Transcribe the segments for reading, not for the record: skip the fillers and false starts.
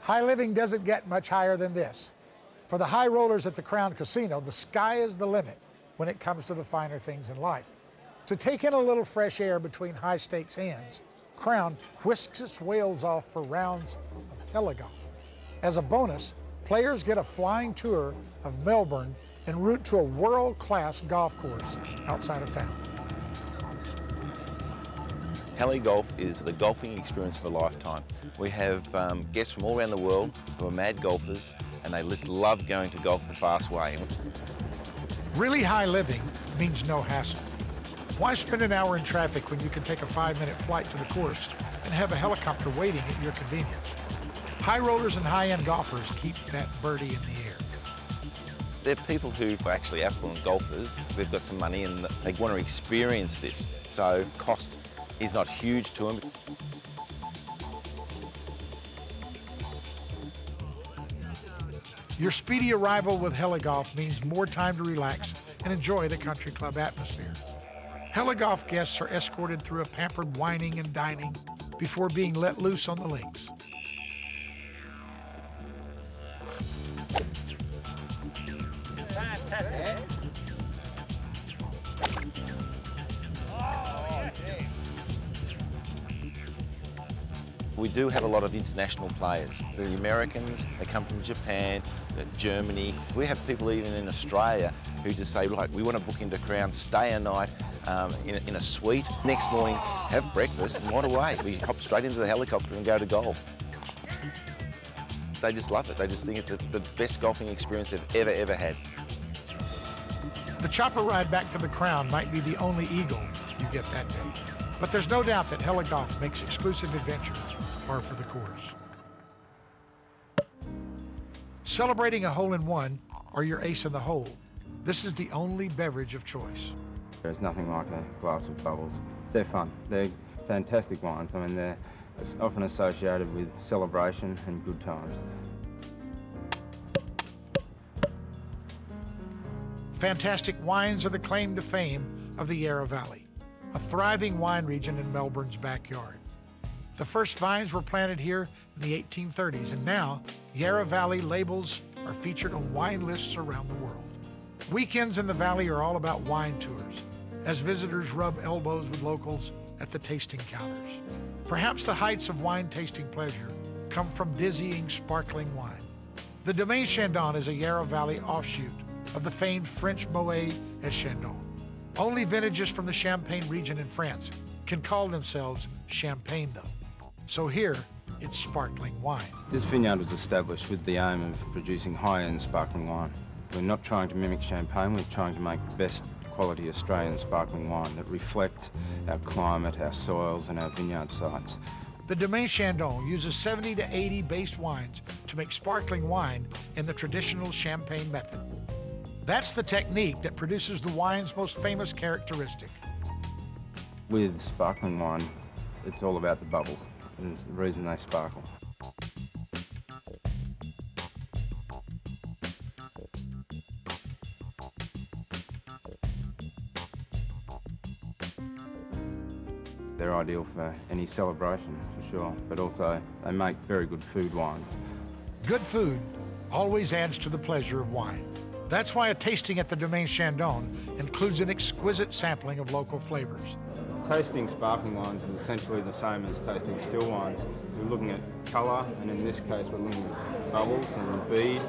High living doesn't get much higher than this. For the high rollers at the Crown Casino, the sky is the limit when it comes to the finer things in life. To take in a little fresh air between high-stakes hands, Crown whisks its whales off for rounds of Heli-Golf. As a bonus, players get a flying tour of Melbourne en route to a world-class golf course outside of town. Heli-Golf is the golfing experience of a lifetime. We have guests from all around the world who are mad golfers, and they just love going to golf the fast way. Really high living means no hassle. Why spend an hour in traffic when you can take a 5-minute flight to the course and have a helicopter waiting at your convenience? High rollers and high-end golfers keep that birdie in the air. They're people who are actually affluent golfers. They've got some money and they want to experience this, so cost is not huge to them. Your speedy arrival with Heli-Golf means more time to relax and enjoy the country club atmosphere. Heli-Golf guests are escorted through a pampered wining and dining before being let loose on the links. We do have a lot of international players. The Americans, they come from Japan, Germany. We have people even in Australia who just say, right, we want to book into Crown, stay a night in a suite. Next morning, have breakfast and what away. We hop straight into the helicopter and go to golf. They just love it. They just think it's the best golfing experience they've ever had. The chopper ride back to the Crown might be the only eagle you get that day. But there's no doubt that Heli-Golf makes exclusive adventure par for the course. Celebrating a hole-in-one or your ace in the hole, this is the only beverage of choice. There's nothing like a glass of bubbles. They're fun. They're fantastic wines. I mean, they're often associated with celebration and good times. Fantastic wines are the claim to fame of the Yarra Valley, a thriving wine region in Melbourne's backyard. The first vines were planted here in the 1830s, and now Yarra Valley labels are featured on wine lists around the world. Weekends in the valley are all about wine tours, as visitors rub elbows with locals at the tasting counters. Perhaps the heights of wine tasting pleasure come from dizzying, sparkling wine. The Domaine Chandon is a Yarra Valley offshoot of the famed French Moet et Chandon. Only vintages from the Champagne region in France can call themselves champagne, though. So here, it's sparkling wine. This vineyard was established with the aim of producing high-end sparkling wine. We're not trying to mimic champagne, we're trying to make the best quality Australian sparkling wine that reflect our climate, our soils and our vineyard sites. The Domaine Chandon uses 70 to 80 base wines to make sparkling wine in the traditional champagne method. That's the technique that produces the wine's most famous characteristic. With sparkling wine, it's all about the bubbles and the reason they sparkle. They're ideal for any celebration, for sure, but also they make very good food wines. Good food always adds to the pleasure of wine. That's why a tasting at the Domaine Chandon includes an exquisite sampling of local flavors. Tasting sparkling wines is essentially the same as tasting still wines. We're looking at colour, and in this case we're looking at bubbles and bead.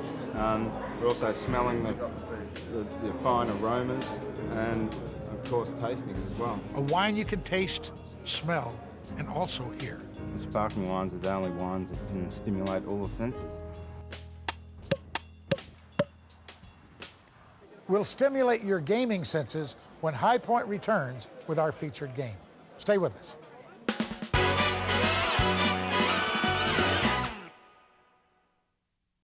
We're also smelling the fine aromas and, of course, tasting as well. A wine you can taste, smell, and also hear. The sparkling wines are the only wines that can stimulate all the senses. We'll stimulate your gaming senses when High Point returns with our featured game. Stay with us.